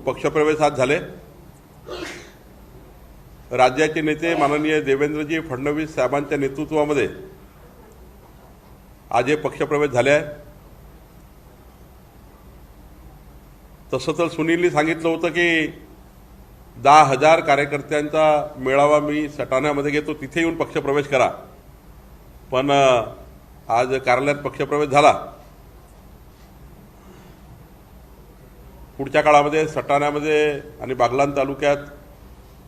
पक्षप्रवेश आज झाले। राज्याचे नेते माननीय देवेंद्रजी फडणवीस साहेबांच्या नेतृत्वामध्ये आज हे पक्षप्रवेश झाले आहे। तसं तर सुनीलनी सांगितलं होतं की 10,000 कार्यकर्त्यांचा मेळावा मी सटाण्यामध्ये घेतो, तिथे येऊन पक्षप्रवेश करा, पण आज कार्यालयात पक्षप्रवेश झाला। पुढच्या काळामध्ये सटाण्यामध्ये आणि बागलाण तालुक्यात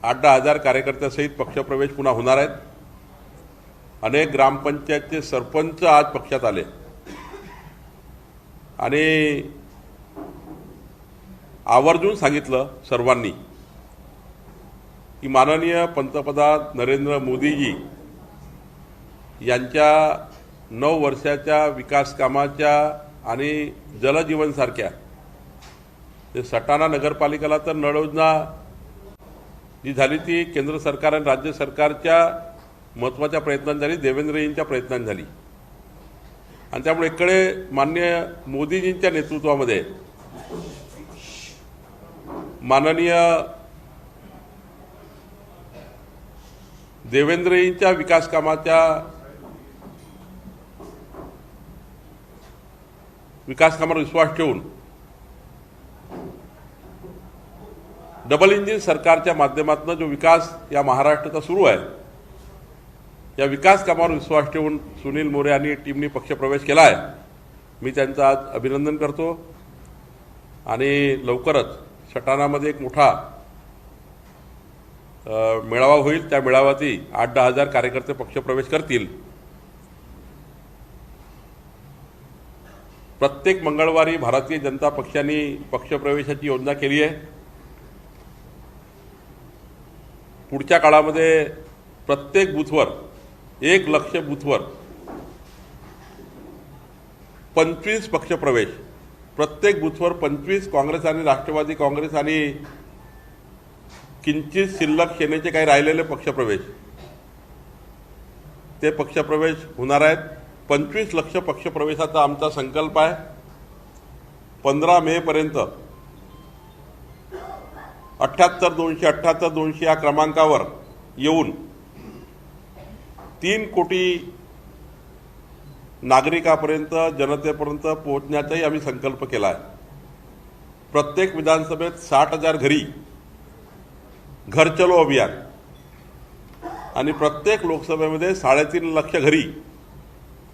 8-10,000 कार्यकर्त्यासहित पक्षप्रवेश पुन्हा होणार आहेत। अनेक ग्रामपंचायतचे सरपंच आज पक्षात आले आणि आवर्जून सांगितलं सर्वांनी की माननीय पंतप्रधान नरेंद्र मोदीजी यांच्या 9 वर्षाच्या विकास कामाच्या आणि जलजीवनसारख्या सटाणा नगरपालिकेला तर नळ योजना जी झाली ती केंद्र सरकार आणि राज्य सरकारच्या महत्त्वाच्या प्रयत्नांनी झाली, देवेंद्रजींच्या प्रयत्नांनी झाली। आणि त्यामुळे इकडे माननीय मोदीजींच्या नेतृत्वामध्ये माननीय देवेंद्रजींच्या विकास कामावर विश्वास ठेवून डबल इंजिन सरकारच्या माध्यमातून जो विकास या महाराष्ट्राचा सुरू आहे, या विकास कामावर विश्वास ठेवून सुनील मोरे आणि टीमने पक्षप्रवेश केला आहे। मी त्यांचं आज अभिनंदन करतो आणि लवकरच सटाणामध्ये एक मोठा मेळावा होईल। त्या मेळाव्यातही 8-10,000 कार्यकर्ते पक्षप्रवेश करतील। प्रत्येक मंगळवारी भारतीय जनता पक्षाने पक्षप्रवेशाची योजना केली आहे। पुढच्या काळामध्ये प्रत्येक बूथवर 1 लाख बूथवर 25 पक्षप्रवेश, प्रत्येक बूथवर 25 काँग्रेस आणि राष्ट्रवादी काँग्रेस आणि किंचित शिल्लक सेनेचे काही राहिलेले पक्षप्रवेश, ते पक्षप्रवेश होणार आहेत। 25 लाख पक्षप्रवेशाचा आमचा संकल्प आहे। 15 मे पर्यंत 78-278-200 या क्रमांकावर येऊन 3 कोटी नागरिकांपर्यंत, जनतेपर्यंत पोहोचण्याचाही आम्ही संकल्प केला आहे। प्रत्येक विधानसभेत 60,000 घरी घर चलो अभियान आणि प्रत्येक लोकसभेमध्ये 3.5 लाख घरी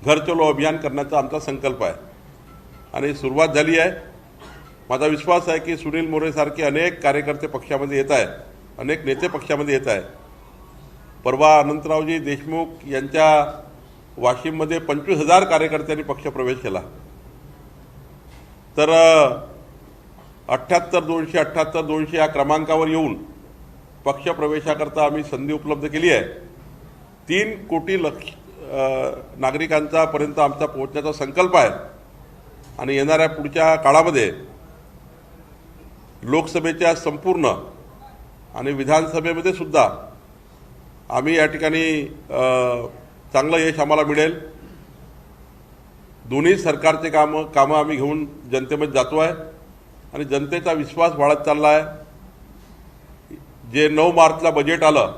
घर चलो अभियान करण्याचा आमचा संकल्प आहे आणि सुरुवात झाली आहे। माझा विश्वास आहे की सुनील मोरे सारखे अनेक कार्यकर्ते पक्षामध्ये येत आहेत, अनेक नेते पक्षामध्ये येत आहेत। परवा अनंतरावजी देशमुख यांच्या वाशिममध्ये 25,000 कार्यकर्त्यांनी पक्षप्रवेश केला। तर 78-200-78-200 या क्रमांकावर येऊन पक्षप्रवेशाकरता आम्ही संधी उपलब्ध केली आहे। 3 कोटी नागरिकांचा पर्यंत आमचा पोहोचण्याचा संकल्प आहे आणि येणाऱ्या पुढच्या काळामध्ये लोकसभेच्या संपूर्ण आणि विधानसभेमध्ये सुद्धा आम्ही या ठिकाणी चांगलं यश आम्हाला मिळेल। दोन्ही सरकारचे कामं आम्ही घेऊन जनतेमध्ये जातो आहे आणि जनतेचा विश्वास वाढत चालला आहे। जे 9 मार्चला बजेट आलं,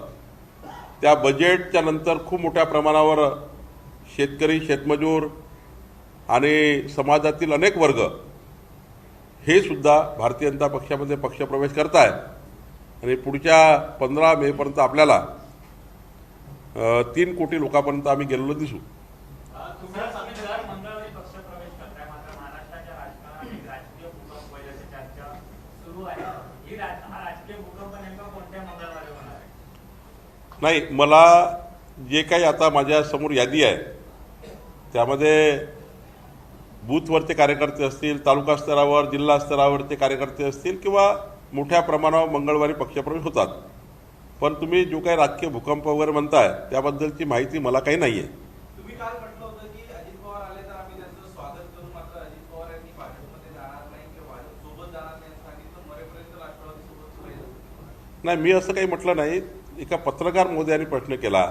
त्या बजेटच्या नंतर खूप मोठ्या प्रमाणावर शेतकरी, शेतमजूर आणि समाजातील अनेक वर्ग हे सुद्धा भारतीय जनता पक्षामध्ये पक्षप्रवेश करत आहेत आणि पुढच्या 15 मे पर्यंत आपल्याला 3 कोटी लोकांपर्यंत आम्ही गेलेलो दिसू। नाही, मला जे काही आता माझ्या समोर यादी आहे त्यामध्ये बूथवरचे कार्यकर्ते असतील, तालुका स्तरावर, जिल्हा स्तरावरचे कार्यकर्ते असतील किंवा मोठ्या प्रमाणावर मंगळवारी पक्षप्रवेश होतात। पण तुम्ही जो काही राजकीय भूकंप वगैरे म्हणताय त्याबद्दलची माहिती मला काही नाहीये। तुम्ही काल म्हटलं होतं की अजित पवार आले तर आम्ही त्यांचं स्वागत करू, मात्र अजित पवार यांनी भाजपमध्ये जाणार नाही किंवा भाजपसोबत जाणार नाही असं सांगितलं। मरेपर्यंत राष्ट्रवादीसोबत राहील नाही, मी असं काही म्हटलं नाही। एका पत्रकार महोदयांनी प्रश्न केला,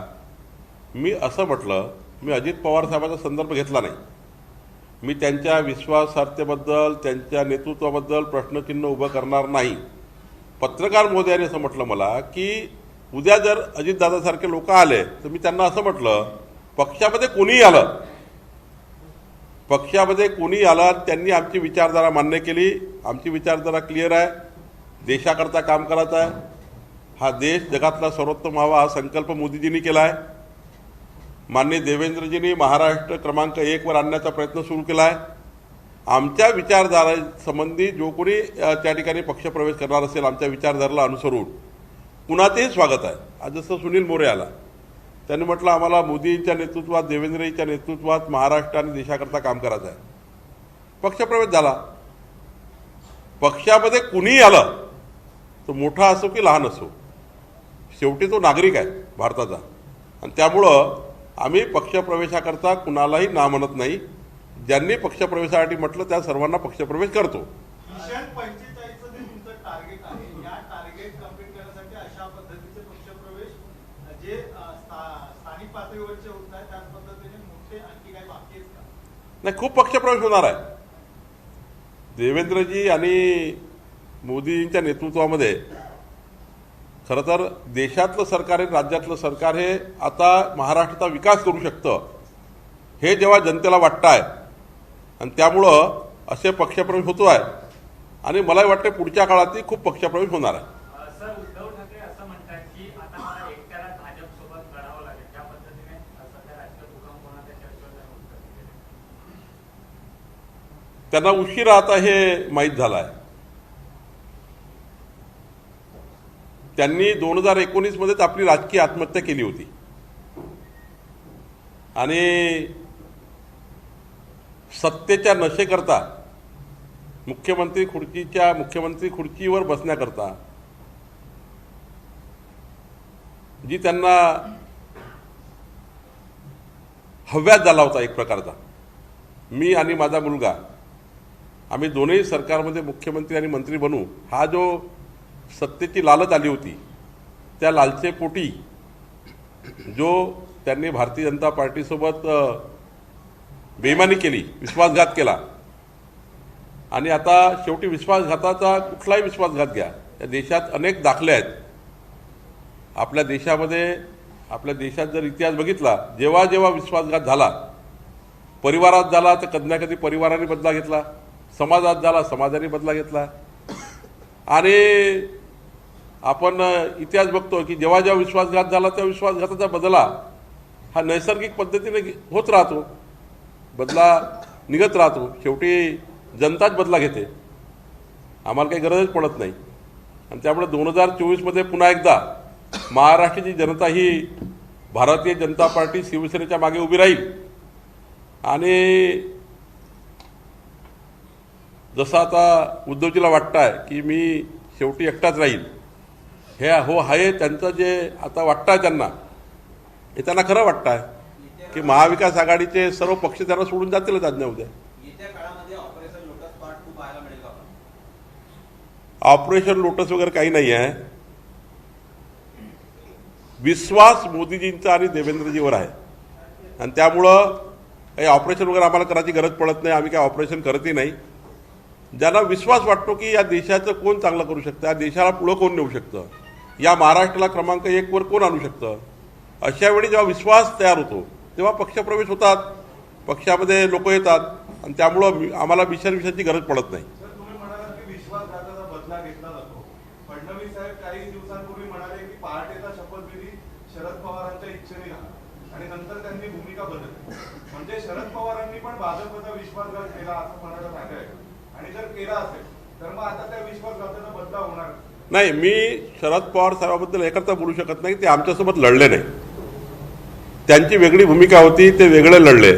मी असं म्हटलं, मी अजित पवार साहेबांचा संदर्भ घेतला नाही। मी त्यांच्या विश्वासार्हतेबद्दल, त्यांच्या नेतृत्वाबद्दल प्रश्नचिन्ह उभं करणार नाही। पत्रकार महोदयाने असं म्हटलं मला की उद्या जर अजितदादासारखे लोक आले तर मी त्यांना असं म्हटलं, पक्षामध्ये कोणीही आलं, पक्षामध्ये कोणी आलं, त्यांनी आमची विचारधारा मान्य केली, आमची विचारधारा क्लिअर आहे, देशाकरता काम करायचं आहे, हा देश जगातला सर्वोत्तम व्हावा हा संकल्प मोदीजींनी केला आहे, माननीय देवेंद्रजींनी महाराष्ट्र क्रमांक 1 वर आणण्याचा प्रयत्न सुरू केला आहे. आमच्या विचारधारासंबंधी जो कोणी त्या ठिकाणी पक्षप्रवेश करणार असेल, आमच्या विचारधाराला अनुसरून कुणाचेही स्वागत आहे. आज जसं सुनील मोरे आला, त्यांनी म्हटलं आम्हाला मोदींच्या नेतृत्वात, देवेंद्रजींच्या नेतृत्वात महाराष्ट्र आणि देशाकरता काम करायचं आहे. पक्षप्रवेश झाला. पक्षामध्ये कुणीही आलं, तो मोठा असो की लहान असो, शेवटी तो नागरिक आहे भारताचा, आणि त्यामुळं आम्ही पक्षप्रवेशाकरता कुणालाही ना म्हणत नाही. ज्यांनी पक्षप्रवेशासाठी म्हटलं त्या सर्वांना पक्षप्रवेश करतो. मिशन 45 चं जे तुमचं टार्गेट आहे, या टार्गेट कंप्लीट करण्यासाठी अशा पद्धतीचे पक्षप्रवेश जे स्थानिक पातळीवरचे होत आहेत त्याच पद्धतीने मोठे आणखी काही बाकी आहेत का? नाही, खूप पक्षप्रवेश होणार आहे. देवेंद्रजी आणि मोदींच्या नेतृत्वामध्ये खरं तर देशातलं सरकार आहे, राज्यातलं सरकार हे आता महाराष्ट्राचा विकास करू शकतं हे जेव्हा जनतेला वाटतं आहे, आणि त्यामुळं असे पक्षप्रवेश होतो आहे, आणि मलाही वाटतं पुढच्या काळातही खूप पक्षप्रवेश होणार आहे. सर, उद्धव ठाकरे असं म्हणतात की आता मला एकट्याला भाजपसोबत लढावं लागेल, त्या पद्धतीने सध्या राजकीय भूकंप होण्याच्या चर्चेला उत्तर दिले. त्यांना उशिरा आता हे माहीत झालं आहे. त्यांनी 2019 मध्येच आपली राजकीय आत्महत्या केली होती, आणि सत्तेच्या नशेकरता मुख्यमंत्री खुर्चीवर बसण्याकरता जी त्यांना हव्यास झाला होता एक प्रकारचा, मी आणि माझा मुलगा आम्ही दोन्ही सरकारमध्ये मुख्यमंत्री आणि मंत्री बनू, हा जो सत्तेची लालच आली होती, त्या लालचेपोटी जो त्यांनी भारतीय जनता पार्टीसोबत बेईमानी केली, विश्वासघात केला, आणि आता शेवटी विश्वासघाताचा कुठलाही विश्वासघात घ्या, या देशात अनेक दाखले आहेत. आपल्या देशात जर इतिहास बघितला, जेव्हा जेव्हा विश्वासघात झाला, परिवारात झाला तर कधी ना कधी परिवाराने बदला घेतला, समाजात झाला समाजाने बदला घेतला, आणि आपण इतिहास बघतो की जेव्हा जेव्हा विश्वासघात झाला त्या विश्वासघाताचा बदला हा नैसर्गिक पद्धतीने होत राहतो, बदला निघत राहतो, शेवटी जनताच बदला घेते, आम्हाला काही गरजच पडत नाही. आणि त्यामुळे 2024 मध्ये पुन्हा एकदा महाराष्ट्राची जनता ही भारतीय जनता पार्टी शिवसेनेच्या मागे उभी राहील, आणि जसं आता उद्धवजीला वाटतं आहे की मी शेवटी एकटाच राहील, हे आहे त्यांचं जे आता वाटतं आहे त्यांना, हे त्यांना खरं वाटतं आहे की महाविकास आघाडीचे सर्व पक्ष त्यांना सोडून जातीलच आज नाही उद्या. येत्या काळामध्ये ऑपरेशन लोटस पार्ट 2 पाहायला मिळेल का? ऑपरेशन लोटस वगैरे काही नाही आहे. विश्वास मोदीजींचा आणि देवेंद्रजीवर आहे, आणि त्यामुळं काही ऑपरेशन वगैरे आम्हाला करायची गरज पडत नाही. आम्ही काही ऑपरेशन करतही नाही. ज्यांना विश्वास वाटतो की या देशाचं कोण चांगलं करू शकतं, या देशाला पुढं कोण नेऊ शकतं, या महाराष्ट्राला क्रमांक 1 वर कोण आणू शकतं, अशा वेळी जेव्हा विश्वास तयार होतो तेव्हा पक्षप्रवेश होतात, पक्षामध्ये लोक येतात, आणि त्यामुळं आम्हाला विषयाची गरज पडत नाही. सर, तुम्ही म्हणालात की विश्वासघाताचा बदला घेतला जातो. फडणवीस साहेब काही दिवसांपूर्वी म्हणाले की पहाटेचा शपथविधी शरद पवारांच्या इच्छेने झाला, आणि नंतर त्यांनी भूमिका बदलली. म्हणजे शरद पवारांनी पण भाजपचा विश्वासघात केला असं म्हणायला सांगाय, आणि जर केला असेल तर मग आता त्या विश्वासघाताचा बदला होणार नाही. मी शरद पवार साहेबाबद्दल एकत्र बोलू शकत नाही. ते आमच्यासोबत लढले नाही, त्यांची वेगळी भूमिका होती, ते वेगळे लढले.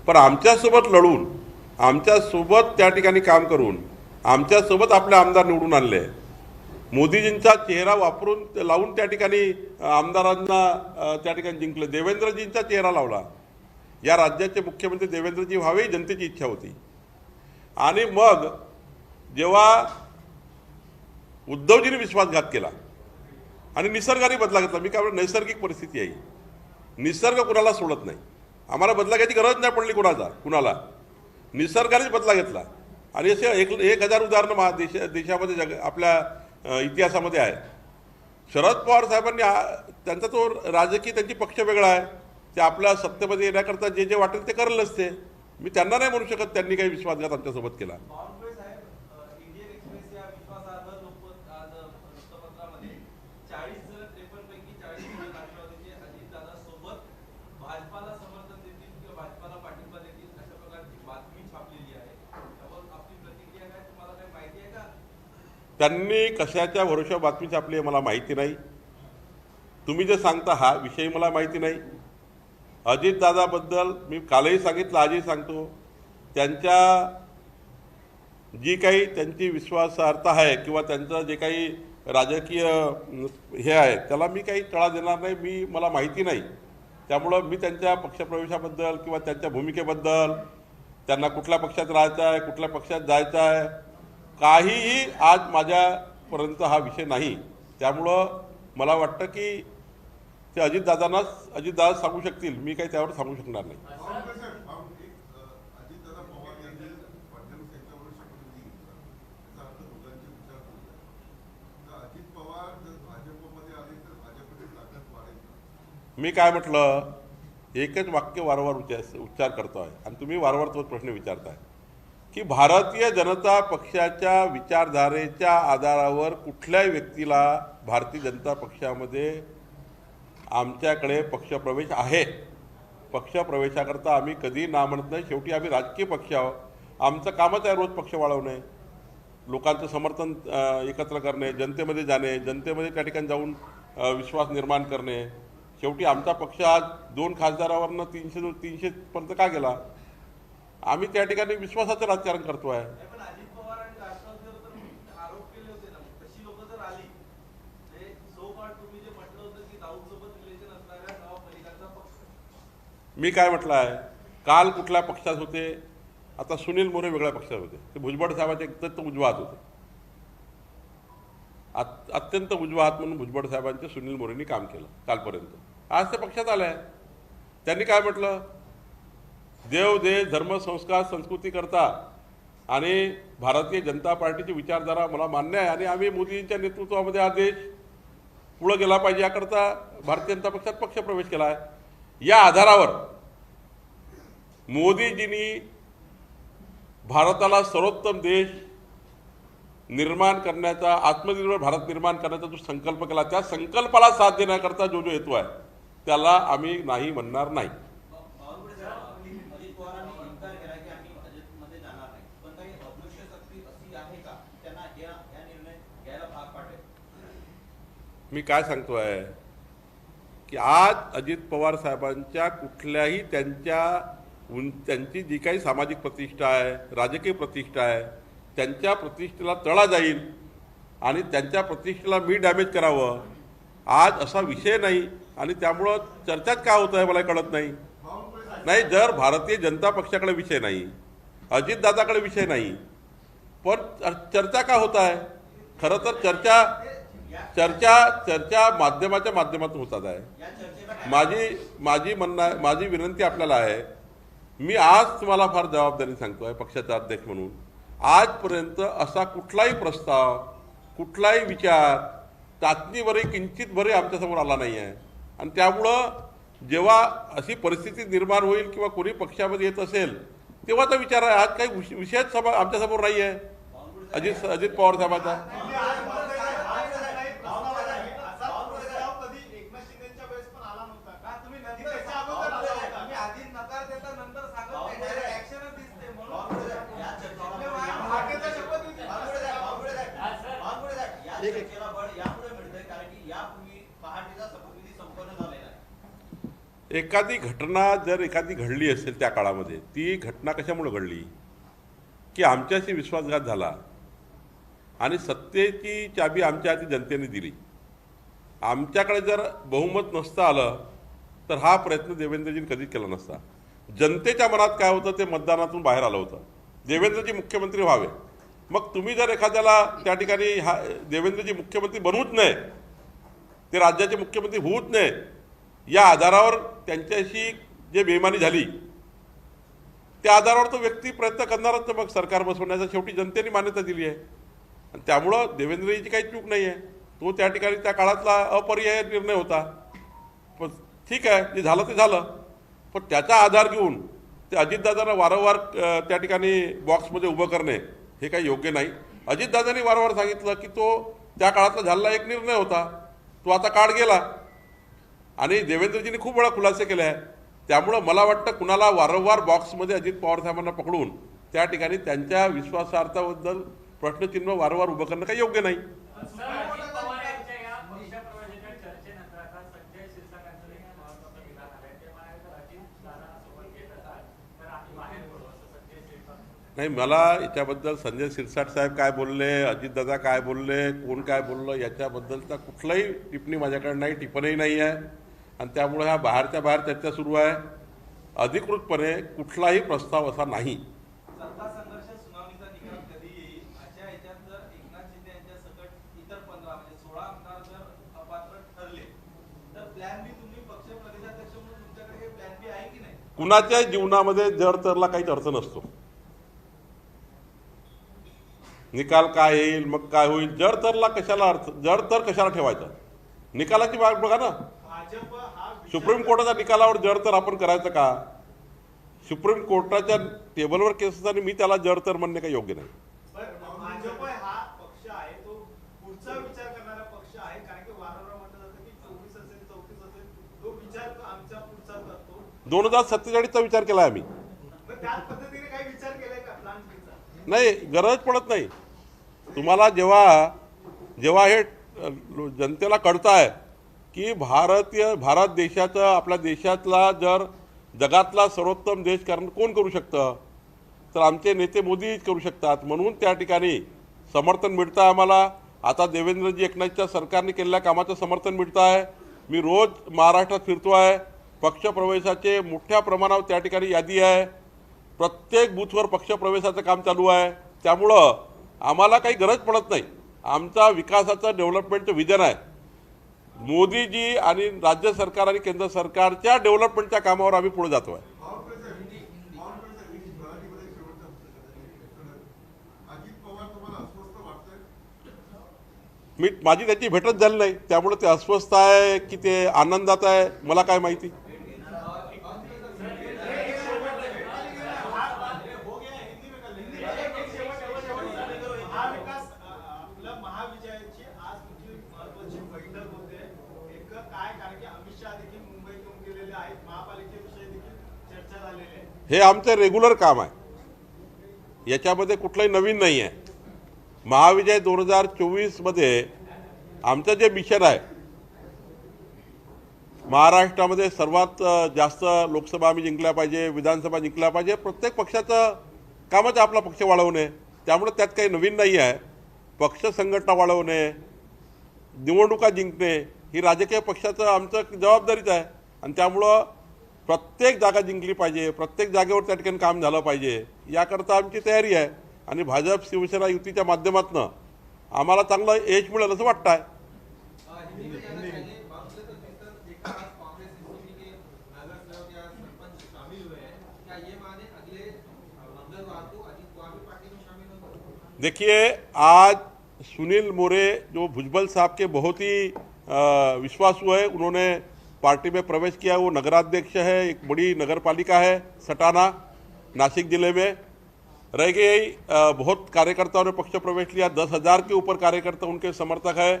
पण आमच्यासोबत लढून, आमच्यासोबत त्या ठिकाणी काम करून, आमच्यासोबत आपले आमदार निवडून आणले, मोदीजींचा चेहरा वापरून लावून त्या ठिकाणी आमदारांना त्या ठिकाणी जिंकले, देवेंद्रजींचा चेहरा लावला. या राज्याचे मुख्यमंत्री देवेंद्रजी व्हावे ही जनतेची इच्छा होती. आणि मग जेव्हा उद्धवजींनी विश्वासघात केला आणि निसर्गाने बदला घेतला, मी काय नैसर्गिक परिस्थिती आहे, निसर्ग कुणाला सोडत नाही, आम्हाला बदला घ्यायची गरज नाही पडली कुणाला, निसर्गानेच बदला घेतला. आणि असे 1000 उदाहरणं देशामध्ये आपल्या इतिहासामध्ये आहे. शरद पवार साहेबांनी त्यांचा तो राजकीय त्यांची पक्ष वेगळा आहे. ते आपल्या सत्तेमध्ये येण्याकरता जे जे वाटेल ते करेलच ते. मी त्यांना नाही म्हणू शकत त्यांनी काही विश्वासघात आमच्यासोबत केला. बावनकुळे साहेब, इंडियन एक्सप्रेस या विश्वासार्ह आज वृत्तपत्रामध्ये 40 जण 53 पैकी 40 जण राष्ट्रवादीचे अजितदादा सोबत भाजपाला समर्थन देतील किंवा भाजपाला पाठिंबा देतील अशा प्रकारची बातमी छापलेली आहे. त्यावर आपली प्रतिक्रिया काय, तुम्हाला काही माहिती आहे का? त्यांनी कशाच्या भरोश्यावर बातमी छापली आहे मला माहिती नाही. तुम्ही जे सांगता हा विषय मला माहिती नाही. अजितदादाबद्दल मी कालही सांगितलं, आजही सांगतो, त्यांच्या जी काही त्यांची विश्वासार्हता आहे किंवा त्यांचं जे काही राजकीय हे आहे त्याला मी काही तळा देणार नाही. मला माहिती नाही. त्यामुळं मी त्यांच्या पक्षप्रवेशाबद्दल किंवा त्यांच्या भूमिकेबद्दल, त्यांना कुठल्या पक्षात राहायचं आहे, कुठल्या पक्षात जायचं आहे, काहीही आज माझ्यापर्यंत हा विषय नाही. त्यामुळं मला वाटतं की ते अजितदादा सांगू शकतील. मी काही त्यावर सांगू शकणार नाही. अजितदादा पवार यांनी फडणवीस यांच्यावर शपथविधी घेतला. त्याचा अर्थ दोघांचे विचार होत आहे. तर अजित पवार जर भाजपमध्ये आले तर भाजपची ताकद वाढेल. मी काय म्हटलं, एकच वाक्य वारंवार उच्चार करतो आहे आणि तुम्ही वारंवार तोच प्रश्न विचारताय की भारतीय जनता पक्षाच्या विचारधारेच्या आधारावर कुठल्याही व्यक्तीला भारतीय जनता पक्षामध्ये आमच्याकडे पक्षप्रवेश आहे. पक्षप्रवेशाकरता आम्ही कधी ना म्हणत नाही. शेवटी आम्ही राजकीय पक्ष आहोत. आमचं कामच आहे रोज पक्ष वाढवणे, लोकांचं समर्थन एकत्र करणे, जनतेमध्ये जाणे, जनतेमध्ये त्या ठिकाणी जाऊन विश्वास निर्माण करणे. शेवटी आमचा पक्ष आज 2 खासदारावरनं 300 पर्यंत का गेला? आम्ही त्या ठिकाणी विश्वासाचं राजकारण करतो आहे. पण अजित पवार आणि राष्ट्रवादीवर तर आरोप केले होते ना, तशी लोक जर आली ते सो कॉल्ड तुम्ही जे म्हटलं होतं की राऊत सोबत रिलेशन असणाऱ्या नवापलिकांचा पक्ष. मी काय म्हटलं आहे, काल कुठल्या पक्षात होते, आता सुनील मोरे वेगळ्या पक्षात होते. ते भुजबळ साहेबांचे अत्यंत उजवा हात होते. अत्यंत उजवा हात म्हणून भुजबळ साहेबांचे सुनील मोरेंनी काम केलं कालपर्यंत. आज ते पक्षात आले आहे. त्यांनी काय म्हटलं, देव देश धर्म संस्कार संस्कृती करता आणि भारतीय जनता पार्टीची विचारधारा मला मान्य आहे आणि आम्ही मोदींच्या नेतृत्वामध्ये हा देश पुढे गेला पाहिजे याकरता भारतीय जनता पक्षात पक्षप्रवेश केला आहे. या आधारावर मोदीजींनी भारताला सर्वोत्तम देश निर्माण करण्याचा, आत्मनिर्भर भारत निर्माण करण्याचा जो संकल्प केला, त्या संकल्पाला साथ देण्याकरता जो हेतू आहे त्याला आम्ही नाही म्हणणार नाही. अजित पवारांनी इन्कार केला की आम्ही अजितमध्ये जाणार नाही, पण काही अदृश्य शक्ती अशी आहे का त्यांना या निर्णय घ्यायला भाग पाडेल? मी काय सांगतोय की आज अजित पवार साहेबांच्या कुठल्याही त्यांची जी काही सामाजिक प्रतिष्ठा आहे, राजकीय प्रतिष्ठा आहे, त्यांच्या प्रतिष्ठेला तडा जाईल आणि त्यांच्या प्रतिष्ठेला मी डॅमेज करावं आज असा विषय नाही. आणि त्यामुळं चर्चाच का होत आहे मला कळत नाही. नाही, जर भारतीय जनता पक्षाकडे विषय नाही, अजितदादाकडे विषय नाही, पण चर्चा का होत आहे? खरं तर चर्चा माध्यमाच्या माध्यमातून होतात आहे. माझी विनंती आपल्याला आहे, मी आज तुम्हाला फार जबाबदारी सांगतोय पक्षाचा अध्यक्ष म्हणून, आजपर्यंत असा कुठलाही प्रस्ताव, कुठलाही विचार चाचणीवरही किंचितभरही आमच्यासमोर आला नाही आहे. आणि त्यामुळं जेव्हा अशी परिस्थिती निर्माण होईल किंवा कोणी पक्षामध्ये येत असेल तेव्हाचा विचार आहे. आज काही विषयच आमच्यासमोर नाही आहे अजित पवार साहेबांचा. एखादी घटना जर घडली असेल त्या काळामध्ये, ती घटना कशामुळे घडली की आमच्याशी विश्वासघात झाला आणि सत्तेची चाबी आमच्या हाती जनतेने दिली. आमच्याकडे जर बहुमत नसतं आलं तर हा प्रयत्न देवेंद्रजींनी कधीच केला नसता. जनतेच्या मनात काय होतं ते मतदानातून बाहेर आलं होतं, देवेंद्रजी मुख्यमंत्री व्हावे. मग तुम्ही जर एखाद्याला त्या ठिकाणी देवेंद्रजी मुख्यमंत्री बनवूच नये, ते राज्याचे मुख्यमंत्री होऊच नये, या आधारावर त्यांच्याशी जे बेईमानी झाली त्या आधारावर तो व्यक्ती प्रयत्न करणारच. मग सरकार बसवण्याचा शेवटी जनतेने मान्यता दिली आहे आणि त्यामुळं देवेंद्रजीची काही चूक नाही आहे. तो त्या ठिकाणी त्या काळातला अपरिहार्य निर्णय होता. पण ठीक आहे, जे झालं ते झालं. पण त्याचा आधार घेऊन ते अजितदादांना वारंवार त्या ठिकाणी बॉक्समध्ये उभं करणे हे काही योग्य नाही. अजितदादांनी वारंवार सांगितलं की तो त्या काळातला झालेला एक निर्णय होता, तो आता काळ गेला. आणि देवेंद्रजींनी खूप वेळा खुलासे केले आहे. त्यामुळं मला वाटतं कुणाला वारंवार बॉक्समध्ये अजित पवार साहेबांना पकडून त्या ठिकाणी त्यांच्या विश्वासार्हतेबद्दल प्रश्नचिन्ह वारंवार उभं करणं काही योग्य नाही. सर, अजित पवार यांच्या या पक्षप्रवेशाच्या चर्चेनंतर आता संजय शिरसाटांचं एक महत्त्वाचं विधान आलंय. ते म्हणाले तर अजितदादांसोबत घेत असाल तर आम्ही बाहेर पडू, असं संजय शिरसाट. नाही, मला याच्याबद्दल संजय शिरसाट साहेब काय बोलले, अजितदादा काय बोलले, कोण काय बोललं याच्याबद्दलचा कुठलाही टिप्पणी माझ्याकडे नाही, टिप्पणी नाही आहे. आणि त्यामुळे हा बाहेरच्या बाहेर चर्चा सुरू आहे. अधिकृतपणे कुठलाही प्रस्ताव असा नाही. सत्ता संघर्ष सुनावणीचा निकाल कधी येईल अशा याच्यात जर एकनाथ शिंदे यांच्या सकट इतर 15 म्हणजे 16 आमदार जर अपात्र ठरले तर प्लॅन बी तुम्ही पक्ष प्रदेशाध्यक्ष म्हणून तुमच्याकडे हे प्लॅन बी आहे की नाही? कुणाच्याही जीवनामध्ये जर तरला काहीच अर्थ नसतो. निकाल काय येईल मग काय होईल, जर तरला कशाला अर्थ, जर तर कशाला ठेवायचा. निकालाची बाब बघा ना. भाजप हा सुप्रीम कोर्टाच्या निकालावर जर तर आपण करायचं का? सुप्रीम कोर्टाच्या टेबलवर केस असताना मी त्याला जर तर म्हणणे काही योग्य नाही. भाजप हा पक्ष आहे तो पुढचा विचार करणारा पक्ष आहे. कारण की वारंवार म्हटलं जातं की 24 असेल 34 असेल तो विचार आमचा पुढचा करतो. 2047चा विचार केला आम्ही. मग त्याच पद्धतीने काही विचार केलाय का प्लान? नाही, गरज पडत नाही. तुम्हाला जेव्हा हे जनतेला कळतं आहे की भारत देशाचं, आपल्या देशातला जर जगातला सर्वोत्तम देश कोण करू शकतं, तर आमचे नेते मोदीच करू शकतात. म्हणून त्या ठिकाणी समर्थन मिळतं आहे आम्हाला. आता देवेंद्रजी एकनाथच्या सरकारने केलेल्या कामाचं समर्थन मिळतं आहे. मी रोज महाराष्ट्रात फिरतो आहे. पक्षप्रवेशाचे मोठ्या प्रमाणावर त्या ठिकाणी यादी आहे. प्रत्येक बूथवर पक्षप्रवेशाचं काम चालू आहे. त्यामुळं आम्हाला काही गरज पडत नाही. आमचा विकासाचं डेव्हलपमेंटचं विजन आहे. मोदीजी आणि राज्य सरकार आणि केंद्र सरकारच्या डेव्हलपमेंटच्या कामावर आम्ही पुढे जातो आहे. अजित पवार तुम्हाला अस्वस्थ वाटतंय? माझी त्याची भेटच झाली नाही, त्यामुळे ते अस्वस्थ आहे की ते आनंदात आहे मला काय माहिती. महाविजयाची आज तुमची महत्वाची बैठक होते. एक काय, कारण की अमित शहा देखील मुंबईत येऊन गेलेले आहेत. महापालिकेविषयी देखील चर्चा झालेली आहे. हे आमचं रेग्युलर काम आहे. याच्यामध्ये कुठलंही नवीन नाही आहे. महाविजय 2024मध्ये आमचं जे मिशन आहे, महाराष्ट्रामध्ये सर्वात जास्त लोकसभा आम्ही जिंकल्या पाहिजे, विधानसभा जिंकल्या पाहिजे. प्रत्येक पक्षाचं कामच आपला पक्ष वाढवणे. त्यामुळे त्यात काही नवीन नाही आहे. पक्ष संघटना वाढवणे, निवडणुका जिंकणे ही राजकीय पक्षाचं आमचं जबाबदारीच आहे. आणि त्यामुळं प्रत्येक जागा जिंकली पाहिजे, प्रत्येक जागेवर त्या ठिकाणी काम झालं पाहिजे, याकरता आमची तयारी आहे. आणि भाजप शिवसेना युतीच्या माध्यमातून आम्हाला चांगलं यश मिळेल असं वाटतं आहे. हिंदी में कहना चाहिए बात से तो जिस एक खास कांग्रेस स्थिति के नगर सेवक या सरपंच शामिल हुए हैं, क्या ये माने अगले मंगलवार को अजित पवार भी पार्टी में शामिल होंगे? देखिए, आज सुनील मोरे जो भुजबल साहब के बहुत ही विश्वासु है, उन्होंने पार्टी में प्रवेश किया. वो नगराध्यक्ष है, एक बड़ी नगरपालिका है सटाना, नासिक जिले में. रह गई बहुत कार्यकर्ताओं ने पक्ष प्रवेश लिया. 10,000 के ऊपर कार्यकर्ता उनके समर्थक है.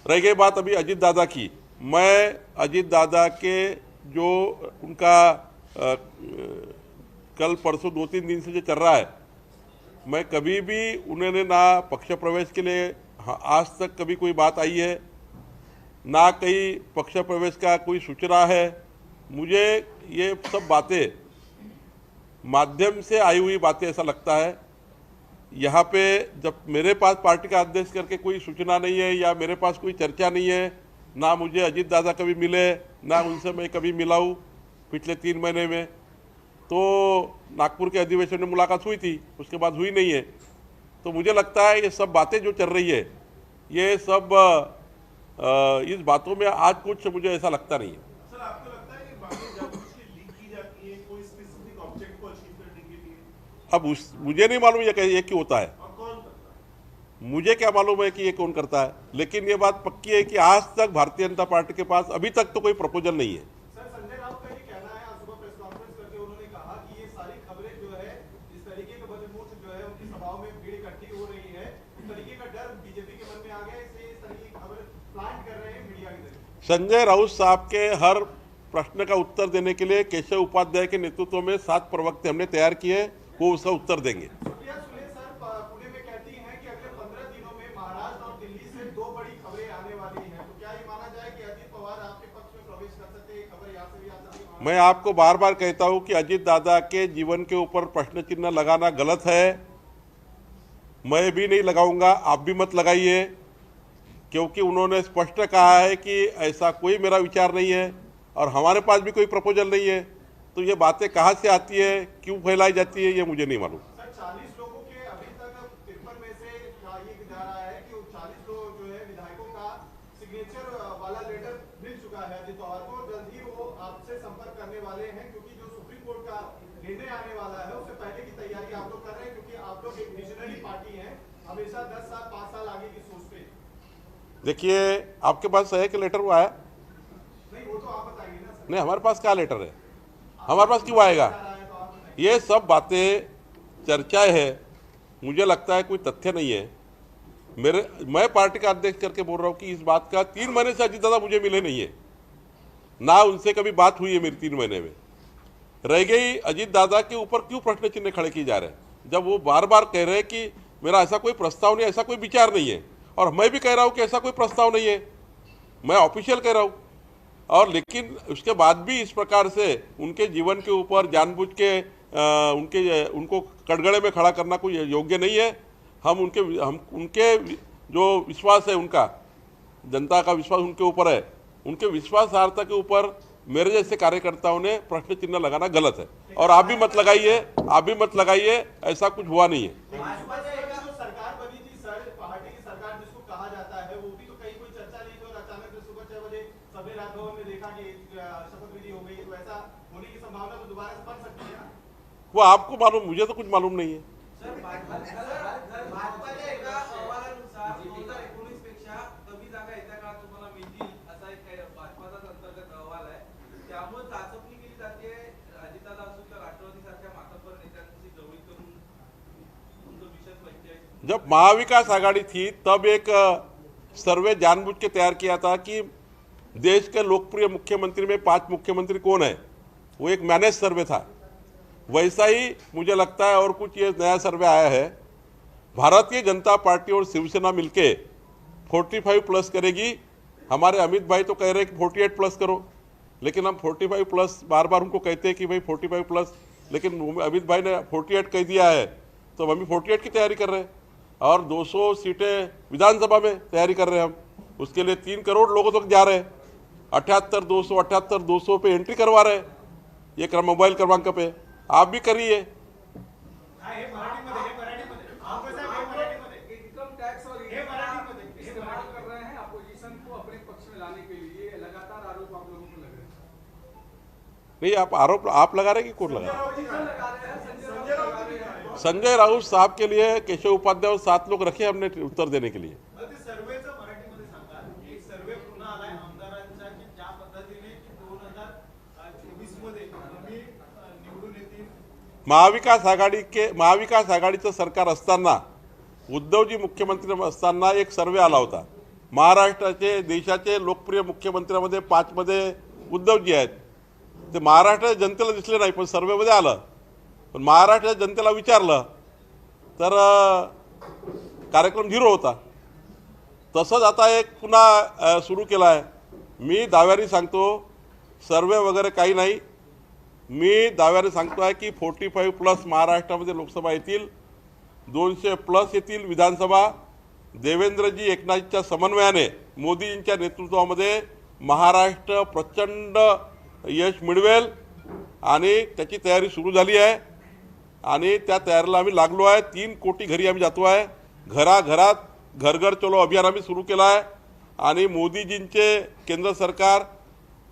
रह गई बात अभी अजित दादा की. मैं अजित दादा के जो उनका कल परसों 2-3 दिन से जो चल रहा है, मैं कभी भी उन्होंने ना पक्ष प्रवेश के लिए आज तक कभी कोई बात आई है, ना कहीं पक्ष प्रवेश का कोई सूचना है. मुझे ये सब बातें माध्यम से आई हुई बातें ऐसा लगता है. यहाँ पे जब मेरे पास पार्टी का अध्यक्ष करके कोई सूचना नहीं है या मेरे पास कोई चर्चा नहीं है, ना मुझे अजित दादा कभी मिले, ना उनसे मैं कभी मिला हूँ पिछले 3 महीने में. तो नागपुर के अधिवेशन में मुलाकात हुई थी, उसके बाद हुई नहीं है. तो मुझे लगता है ये सब बातें जो चल रही है, ये सब इस बातों में आज कुछ मुझे ऐसा लगता नहीं है. सर, आपको लगता है कि बातें जानबूझ के लीक की जाती है कोई स्पेसिफिक ऑब्जेक्ट को अचीव करने के लिए? अब मुझे नहीं मालूम ये क्यों होता है. और कौन मुझे क्या मालूम है कि ये कौन करता है, लेकिन ये बात पक्की है कि आज तक भारतीय जनता पार्टी के पास अभी तक तो कोई प्रपोजल नहीं है। सर, संजय राउत का ये कहना है, आज सुबह प्रेस कॉन्फ्रेंस करके उन्होंने कहा कि ये सारी खबरें जो है, जिस तरीके के बदमूर्ख जो है उनकी सभाओं में भीड़ इकट्ठी हो रही है, उस तरीके का डर बीजेपी के मन में आ गया, इसलिए इस तरीके की खबर प्लांट कर रहे हैं मीडिया के जरिए। संजय राउत साहब के हर प्रश्न का उत्तर देने के लिए केशव उपाध्याय के नेतृत्व में 7 प्रवक्ता हमने तैयार किए, वो उसका उत्तर देंगे। सुप्रिया सुले सर पुणे में कहती हैं कि अगले 15 दिनों में महाराष्ट्र और दिल्ली से 2 बड़ी खबरें आने वाली हैं, तो क्या ये माना जाए कि अजित पवार आपके पक्ष में प्रवेश कर सकते हैं? ये खबर यहाँ से भी आ सकती है। मैं आपको बार बार कहता हूं कि अजित दादा के जीवन के ऊपर प्रश्न चिन्ह लगाना गलत है। मैं भी नहीं लगाऊंगा, आप भी मत लगाइए, क्योंकि उन्होंने स्पष्ट कहा है कि ऐसा कोई मेरा विचार नहीं है और हमारे पास भी कोई प्रपोजल नहीं है। तो ये बातें कहाँ से आती है, क्यों फैलाई जाती है, ये मुझे नहीं मालूम। सर, 40 लोगों के अभी तक 53 में से ये जा रहा है कि 40 लोग जो है विधायकों का सिग्नेचर वाला लेटर मिल चुका है अजित पवार को। जल्द ही वो आपसे संपर्क करने वाले हैं, क्योंकि जो सुप्रीम कोर्ट का निर्णय आने वाला है उससे पहले की तैयारी आप लोग कर रहे हैं, क्योंकि आप लोग एक विजनरी पार्टी है, हमेशा 10 साल 5 साल आगे की सोचते हैं। देखिए, आपके पास है कि लेटर वो आया? नहीं, वो तो आप बताइए ना सर। नहीं, हमारे पास क्या लेटर है, हमारे पास क्यों आएगा? ये सब बातें चर्चाएं है, मुझे लगता है कोई तथ्य नहीं है। मैं पार्टी का अध्यक्ष करके बोल रहा हूँ कि इस बात का 3 महीने से अजित दादा मुझे मिले नहीं है, ना उनसे कभी बात हुई है मेरी 3 महीने में। रह गई अजित दादा के ऊपर क्यों प्रश्न चिन्ह खड़े किए जा रहे हैं, जब वो बार बार कह रहे हैं कि मेरा ऐसा कोई प्रस्ताव नहीं, ऐसा कोई विचार नहीं है, और मैं भी कह रहा हूँ कि ऐसा कोई प्रस्ताव नहीं है, मैं ऑफिशियल कह रहा हूँ। और लेकिन उसके बाद भी इस प्रकार से उनके जीवन के ऊपर जानबूझ के उनको कटघरे में खड़ा करना कोई योग्य नहीं है। हम उनके जो विश्वास है, उनका जनता का विश्वास उनके ऊपर है, उनके विश्वासार्हता के ऊपर मेरे जैसे कार्यकर्ताओं ने प्रश्न चिन्ह लगाना गलत है। और आप भी मत लगाइए, ऐसा कुछ हुआ नहीं है। भाजपा से जो सरकार बनी थी सर, पार्टी की सरकार जिसको कहा जाता है, वो भी तो कहीं कोई चर्चा नहीं थी और अचानक से सुबह 6 बजे सबने राजभवन में देखा कि शपथ विधि हो गई, तो ऐसा होने की संभावना तो दोबारा से बन सकती है ना? वो आपको मालूम, मुझे तो कुछ मालूम नहीं है। सर, भाजपाच्या एका अहवालानुसार 2019 पेक्षा कमी जागा येत्या काळात तुम्हाला मिळतील, असा एक भाजपाचाच अंतर्गत अहवाल आहे। त्यामुळे चाचपणी केली जाते अजितदादा असो किंवा राष्ट्रवादी सारख्या मातब्बर नेत्यांची जवळीक करून तुमचं विशेष 45। जब महाविकास आघाड़ी थी तब एक सर्वे जानबूझ के तैयार किया था कि देश के लोकप्रिय मुख्यमंत्री में 5 मुख्यमंत्री कौन है, वो एक मैनेज सर्वे था। वैसा ही मुझे लगता है और कुछ ये नया सर्वे आया है। भारतीय जनता पार्टी और शिवसेना मिलके 45 प्लस करेगी। हमारे अमित भाई तो कह रहे हैं कि 48 प्लस करो, लेकिन हम 45 प्लस बार बार उनको कहते हैं कि भाई 45 प्लस, लेकिन अमित भाई ने 48 कह दिया है, तो हम भी 48 की तैयारी कर रहे हैं। और 200 सीटें विधानसभा में तैयारी कर रहे हैं हम, उसके लिए 3 करोड़ लोगों तक जा रहे हैं। 78-200 पे एंट्री करवा रहे हैं, ये मोबाइल क्रमांक पे। आप भी करिए। इनकम टैक्स और इस्तेमाल कर रहे हैं अपोजिशन को अपने पक्ष में लाने के लिए, लगातार आरोप आप लोगों को लग रहे हैं। नहीं, आप आरोप आप लगा रहे हैं कि कौन लगा रहे हैं? संजय राउत साहब के लिए केशव उपाध्याय और 7 लोग रखे हमने उत्तर देने के लिए। सर्वेचं मराठीमध्ये सांगा, एक सर्वे पुन्हा आलाय आमदारांचा की ज्या पद्धतीने 2024 मध्ये आम्ही निवडून येतील। महाविकास आघाडीचं सरकार असताना, उद्धवजी मुख्यमंत्री असताना एक सर्वे आला होता। महाराष्ट्राचे देशाचे लोकप्रिय मुख्यमंत्र्यांमध्ये 5 मध्ये उद्धवजी आहेत। ते महाराष्ट्राच्या जनतेला दिसले नाही, पण सर्वेमध्ये आलं। पण महाराष्ट्राच्या जनतेला विचारलं तर कार्यक्रम 0 होता। तसंच आता एक पुन्हा सुरू केला आहे। मी दाव्याने सांगतो, सर्वे वगैरे काही नाही, मी दाव्याने सांगतो आहे की 45 प्लस महाराष्ट्रामध्ये लोकसभा येतील, 200 प्लस येतील विधानसभा। देवेंद्रजी एकनाथच्या समन्वयाने मोदीजींच्या नेतृत्वामध्ये महाराष्ट्र प्रचंड यश मिळवेल आणि त्याची तयारी सुरू झाली आहे आणि त्या तयारीला आम्ही लागलो आहे। 3 कोटी घरी आम्ही जातो आहे। घराघरात घर घर चलो अभियान आम्ही सुरू केलं आहे आणि मोदीजींचे केंद्र सरकार,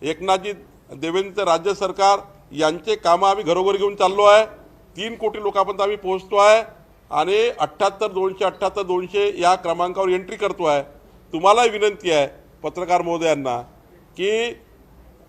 एकनाथजी देवेंद्र राज्य सरकार यांचे कामं आम्ही घरोघरी घेऊन चाललो आहे। 3 कोटी लोकांपर्यंत आम्ही पोहोचतो आहे आणि 78-200 या क्रमांकावर एंट्री करतो आहे. तुम्हालाही विनंती आहे पत्रकार महोदयांना की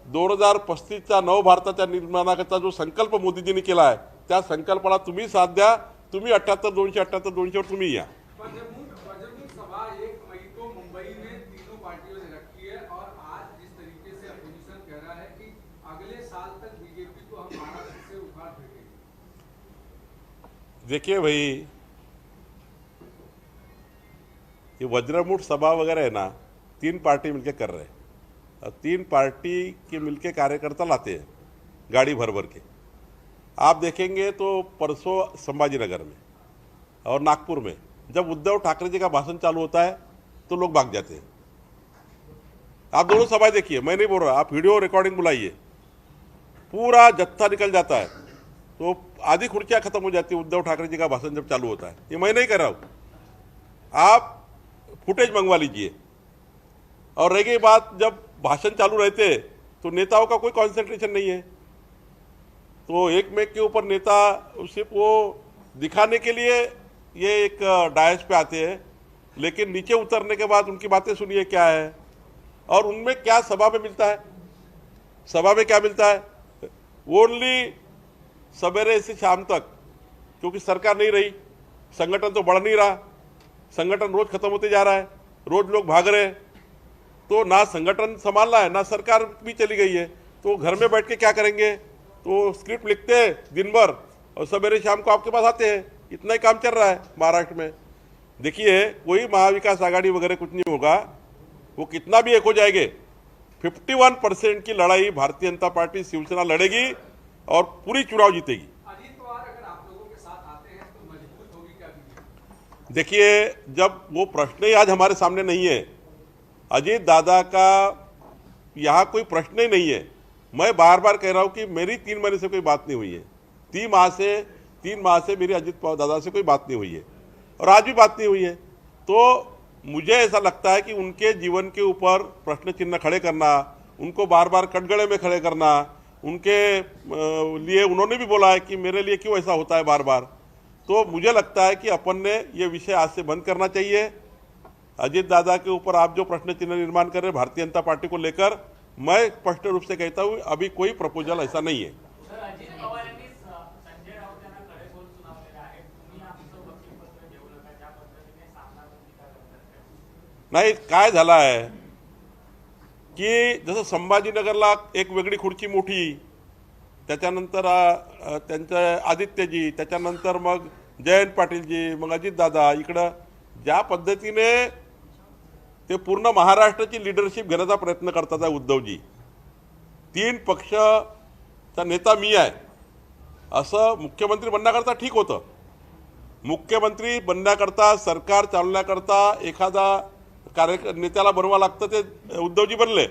2035च्या नवभारताच्या निर्माणाचा जो संकल्प मोदीजींनी केला आहे त्या संकल्पाला तुम्ही साथ द्या. तुम्ही 78-200 वर तुम्ही या. बजरंग सभा 1 मई को मुंबई में तीनों पार्टियों ने रखी है और आज जिस तरीके से अपोजिशन कह रहा है कि अगले साल तक बीजेपी को हम महाराष्ट्र से उखाड़ फेंकेंगे. देखिए भाई, ये वज्रमुठ सभा वगैरह है ना, 3 पार्टी मिलके कर रहे हैं. 3 पार्टी के मिलके कार्यकर्ता लाते हैं गाड़ी भर भर के. आप देखेंगे तो परसों संभाजीनगर में और नागपुर में जब उद्धव ठाकरे जी का भाषण चालू होता है तो लोग भाग जाते हैं. आप दोनों सभाएं देखिए, मैं नहीं बोल रहा, आप वीडियो रिकॉर्डिंग बुलाइए, पूरा जत्था निकल जाता है. तो आधी खुर्चियां खत्म हो जाती है उद्धव ठाकरे जी का भाषण जब चालू होता है. ये मैं नहीं कर रहा हूँ, आप फुटेज मंगवा लीजिए. और रह गई बात, जब भाषण चालू रहते तो नेताओं का कोई कंसंट्रेशन नहीं है. तो एक मेक के ऊपर नेता सिर्फ वो दिखाने के लिए ये एक डायस पे आते हैं, लेकिन नीचे उतरने के बाद उनकी बातें सुनिए क्या है और उनमें क्या सभा में मिलता है. सभा में क्या मिलता है? ओनली सवेरे से शाम तक, क्योंकि सरकार नहीं रही, संगठन तो बढ़ नहीं रहा, संगठन रोज खत्म होते जा रहा है, रोज लोग भाग रहे हैं. तो ना संगठन संभालना है, ना सरकार भी चली गई है. तो घर में बैठ के क्या करेंगे? तो स्क्रिप्ट लिखते हैं दिन भर और सवेरे शाम को आपके पास आते हैं. इतना ही काम चल रहा है महाराष्ट्र में. देखिए, कोई महाविकास आघाड़ी वगैरह कुछ नहीं होगा. वो कितना भी एक हो जाएंगे, 51% की लड़ाई भारतीय जनता पार्टी शिवसेना लड़ेगी और पूरी चुनाव जीतेगी. अजीत पवार अगर आप लोगों के साथ आते हैं तो मजबूत होगी क्या बीजेपी? देखिए, जब वो प्रश्न ही आज हमारे सामने नहीं है, अजीत दादा का यहाँ कोई प्रश्न ही नहीं है. मैं बार बार कह रहा हूँ कि मेरी 3 महीने से कोई बात नहीं हुई है. 3 माह से मेरी अजीत पवार दादा से कोई बात नहीं हुई है और आज भी बात नहीं हुई है. तो मुझे ऐसा लगता है कि उनके जीवन के ऊपर प्रश्न चिन्ह खड़े करना, उनको बार बार कटघरे में खड़े करना, उनके लिए उन्होंने भी बोला है कि मेरे लिए क्यों ऐसा होता है बार बार. तो मुझे लगता है कि अपन ने ये विषय आज से बंद करना चाहिए. अजीत दादा के ऊपर आप जो प्रश्न चिन्ह निर्माण कर रहे हैं भारतीय जनता पार्टी को लेकर, मैं स्पष्ट रूप से कहता हूँ अभी कोई प्रपोजल ऐसा नहीं है. सर, अजित पवार यांनी संजय राऊत यांना कडे बोल सुनावलेला आहे. तुम्ही आमचं वकीलपत्र ठेवलं का? ज्या पद्धतीने सामना भूमिका करतात नाही, काय झालं आहे की जसं संभाजीनगरला एक वेगळी खुर्ची मोठी, त्याच्यानंतर त्यांचं आदित्यजी, त्याच्यानंतर मग जयंत पाटीलजी, मग अजितदादा, इकडं ज्या पद्धतीने ते पूर्ण महाराष्ट्राची लीडरशिप घेण्याचा प्रयत्न करतात आहे उद्धवजी. 3 पक्षाचा नेता मी आहे असं मुख्यमंत्री बनण्याकरता ठीक होतं. मुख्यमंत्री बनण्याकरता, सरकार चालवण्याकरता एखादा नेत्याला बनवा लागतं, ते उद्धवजी बनले.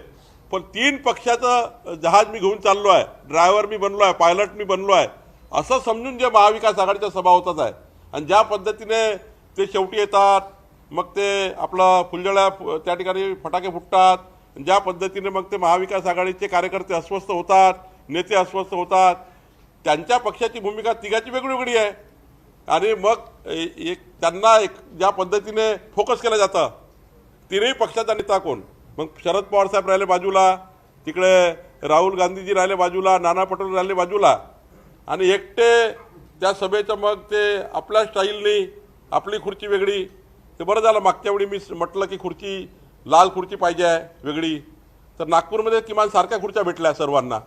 पण 3 पक्षाचं जहाज मी घेऊन चाललो आहे, ड्रायव्हर मी बनलो आहे, पायलट मी बनलो आहे असं समजून जे महाविकास आघाडीच्या सभा होतात आहे आणि ज्या पद्धतीने ते शेवटी येतात, मग ते आपलं फुलझड्या त्या ठिकाणी फटाके फुटतात, ज्या पद्धतीने मग ते महाविकास आघाडीचे कार्यकर्ते अस्वस्थ होतात, नेते अस्वस्थ होतात, त्यांच्या पक्षाची भूमिका तिघाची वेगळी आहे. आणि मग त्यांना ज्या पद्धतीने फोकस केलं जातं, 3ही पक्षाचा नेता कोण, मग शरद पवार साहेब राहिले बाजूला, तिकडे राहुल गांधीजी राहिले बाजूला, नाना पटोले राहिले बाजूला, आणि एकटे त्या सभेचं मग ते आपल्या स्टाईलनी आपली खुर्ची वेगळी. ते बरं झालं, मागच्या वेळी मी म्हटलं की खुर्ची लाल खुर्ची पाहिजे आहे वेगळी, तर नागपूरमध्ये किमान सारख्या खुर्च्या भेटल्या सर्वांना.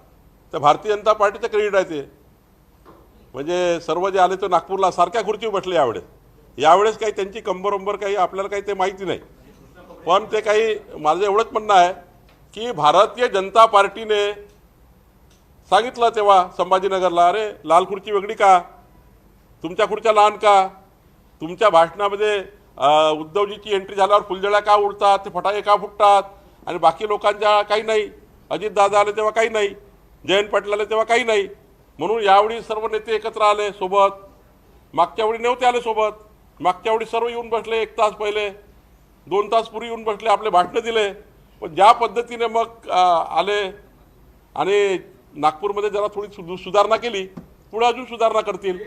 तर भारतीय जनता पार्टीचं क्रेडिट आहे ते. म्हणजे सर्व जे आले तर नागपूरला सारख्या खुर्ची बसले यावेळेस काही त्यांची कंबरंबर काही आपल्याला काही ते माहिती नाही. पण ते काही माझं एवढंच म्हणणं आहे की भारतीय जनता पार्टीने सांगितलं तेव्हा संभाजीनगरला, अरे लाल खुर्ची वेगळी का, तुमच्या खुर्च्या लहान का, तुमच्या भाषणामध्ये उद्धवजीची एंट्री झाल्यावर फुलझड्या का उडतात, ते फटाके का फुटतात आणि बाकी लोकांच्या काही नाही. अजितदादा आले तेव्हा काही नाही, जयंत पाटील आले तेव्हा काही नाही. म्हणून यावेळी सर्व नेते एकत्र आले सोबत. मागच्या वेळी नव्हते आले सोबत. मागच्या वेळी सर्व येऊन बसले 1 तास पहिले, 2 तास पूर्वी येऊन बसले, आपले भाषणं दिले. पण ज्या पद्धतीने मग आले आणि नागपूरमध्ये जरा थोडी सुधारणा केली, पुढे अजून सुधारणा करतील.